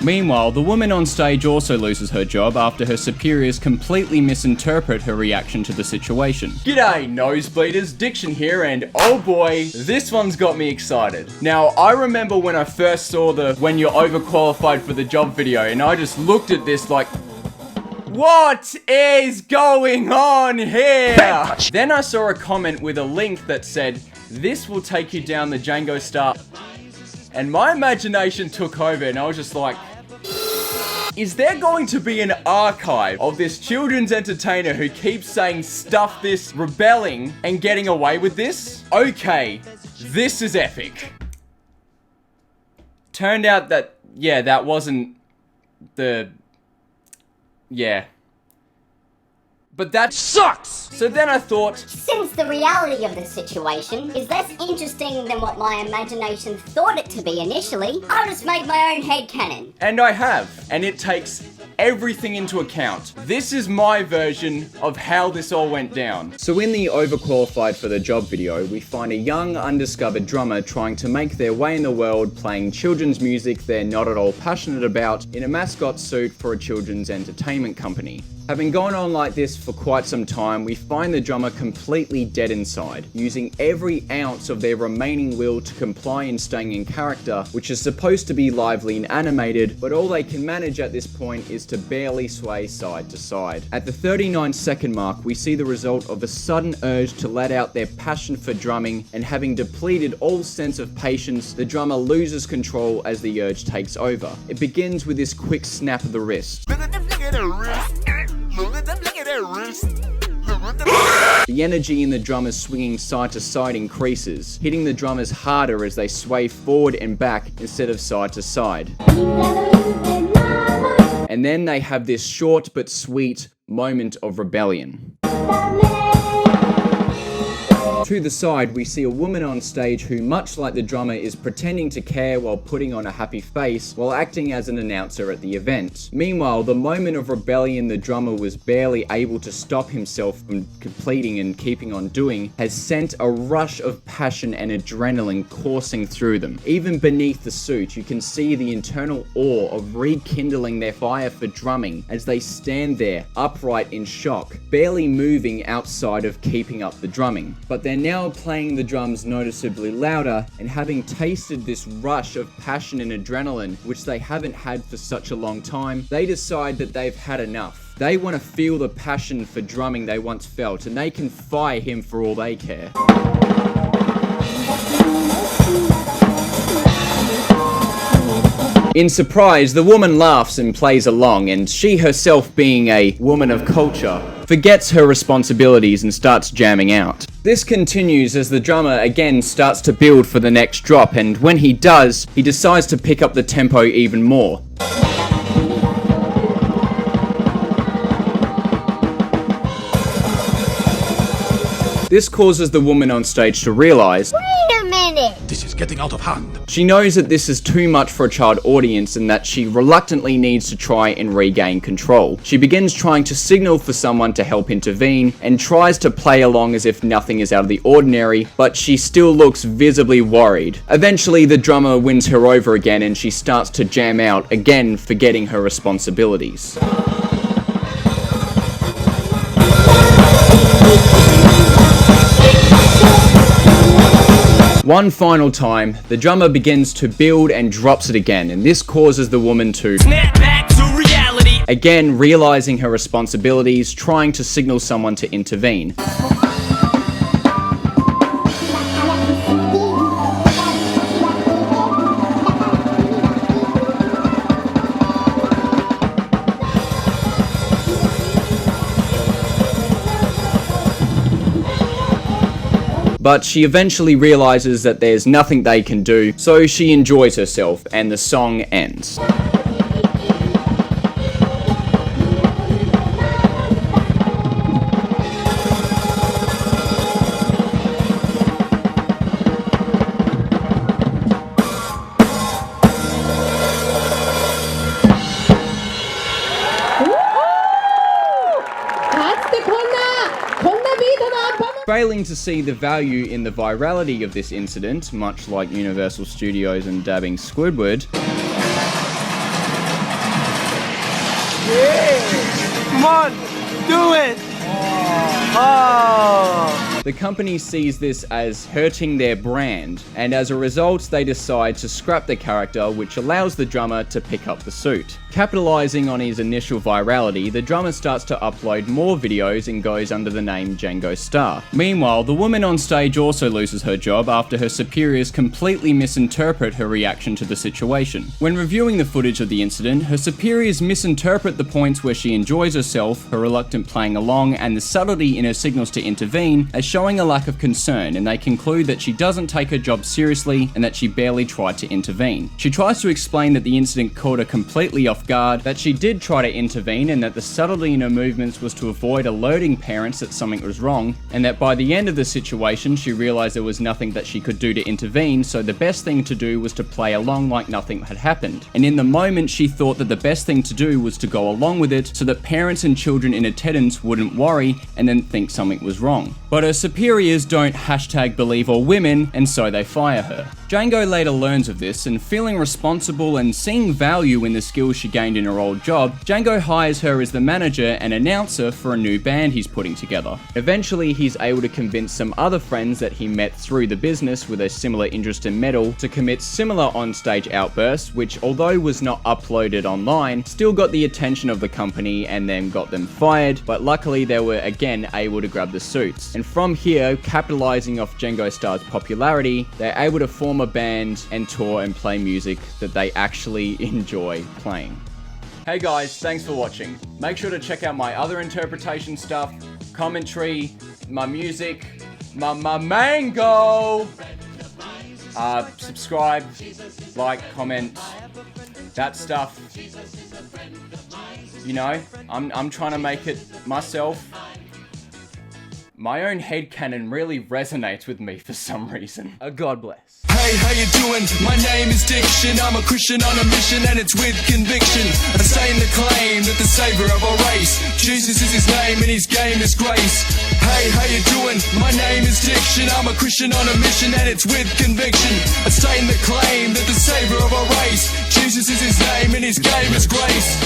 Meanwhile, the woman on stage also loses her job after her superiors completely misinterpret her reaction to the situation. G'day, nosebleeders, Diction here, and oh boy, this one's got me excited. Now, I remember when I first saw the "when you're overqualified for the job" video, and I just looked at this like, what is going on here? Then I saw a comment with a link that said, "This will take you down the Django Star," and my imagination took over, and I was just like, is there going to be an archive of this children's entertainer who keeps saying stuff this, rebelling, and getting away with this? Okay, this is epic. Turned out that, yeah, that wasn't the... yeah. But that sucks! So then I thought, since the reality of the situation is less interesting than what my imagination thought it to be initially, I'll just make my own headcanon. and I have, and it takes everything into account. This is my version of how this all went down. So in the overqualified for the job video, we find a young, undiscovered drummer trying to make their way in the world playing children's music they're not at all passionate about in a mascot suit for a children's entertainment company. Having gone on like this for quite some time, we find the drummer completely dead inside, using every ounce of their remaining will to comply in staying in character, which is supposed to be lively and animated, but all they can manage at this point is to barely sway side to side. At the 39-second mark, we see the result of a sudden urge to let out their passion for drumming, and having depleted all sense of patience, the drummer loses control as the urge takes over. It begins with this quick snap of the wrist. The energy in the drummers swinging side to side increases, hitting the drummers harder as they sway forward and back instead of side to side. And then they have this short but sweet moment of rebellion. To the side, we see a woman on stage who, much like the drummer, is pretending to care while putting on a happy face while acting as an announcer at the event. Meanwhile, the moment of rebellion the drummer was barely able to stop himself from completing and keeping on doing has sent a rush of passion and adrenaline coursing through them. Even beneath the suit, you can see the internal awe of rekindling their fire for drumming as they stand there, upright in shock, barely moving outside of keeping up the drumming. But they're now playing the drums noticeably louder, and having tasted this rush of passion and adrenaline, which they haven't had for such a long time, they decide that they've had enough. They want to feel the passion for drumming they once felt, and they can fire him for all they care. In surprise, the woman laughs and plays along, and she herself, being a woman of culture, forgets her responsibilities and starts jamming out. This continues as the drummer again starts to build for the next drop, and when he does, he decides to pick up the tempo even more. This causes the woman on stage to realize, Wait a minute! This is getting out of hand. she knows that this is too much for a child audience and that she reluctantly needs to try and regain control. She begins trying to signal for someone to help intervene and tries to play along as if nothing is out of the ordinary, but she still looks visibly worried. Eventually, the drummer wins her over again and she starts to jam out, again forgetting her responsibilities. One final time, the drummer begins to build and drops it again, and this causes the woman to snap back to reality, again realizing her responsibilities, trying to signal someone to intervene. But she eventually realizes that there's nothing they can do, so she enjoys herself, and the song ends. Failing to see the value in the virality of this incident, much like Universal Studios and dabbing Squidward, Yeah! Come on, do it! Oh! The company sees this as hurting their brand, and as a result, they decide to scrap the character, which allows the drummer to pick up the suit. Capitalizing on his initial virality, the drummer starts to upload more videos and goes under the name Django Star. Meanwhile, the woman on stage also loses her job after her superiors completely misinterpret her reaction to the situation. When reviewing the footage of the incident, her superiors misinterpret the points where she enjoys herself, her reluctant playing along, and the subtlety in her signals to intervene as showing a lack of concern, and they conclude that she doesn't take her job seriously and that she barely tried to intervene. She tries to explain that the incident caught her completely off guard, that she did try to intervene and that the subtlety in her movements was to avoid alerting parents that something was wrong, and that by the end of the situation she realized there was nothing that she could do to intervene, so the best thing to do was to play along like nothing had happened. And in the moment she thought that the best thing to do was to go along with it so that parents and children in attendance wouldn't worry and then think something was wrong. But her superiors don't #believe all women, and so they fire her. Django later learns of this, and feeling responsible and seeing value in the skills she gained in her old job, Django hires her as the manager and announcer for a new band he's putting together. Eventually, he's able to convince some other friends that he met through the business with a similar interest in metal to commit similar on-stage outbursts, which although was not uploaded online, still got the attention of the company and then got them fired, but luckily they were again able to grab the suits. And from here, capitalizing off Django Star's popularity, they're able to form a band and tour and play music that they actually enjoy playing. Hey guys, thanks for watching. Make sure to check out my other interpretation stuff, commentary, my music, my mango. Subscribe, like, comment, that stuff. You know, I'm trying to make it myself. My own headcanon really resonates with me for some reason. God bless. Hey, how you doing? My name is Diction. I'm a Christian on a mission, and it's with conviction. I sustain the claim that the savior of our race, Jesus is his name and his game is grace. Hey, how you doing? My name is Diction. I'm a Christian on a mission, and it's with conviction. I sustain the claim that the savior of our race, Jesus is his name and his game is grace.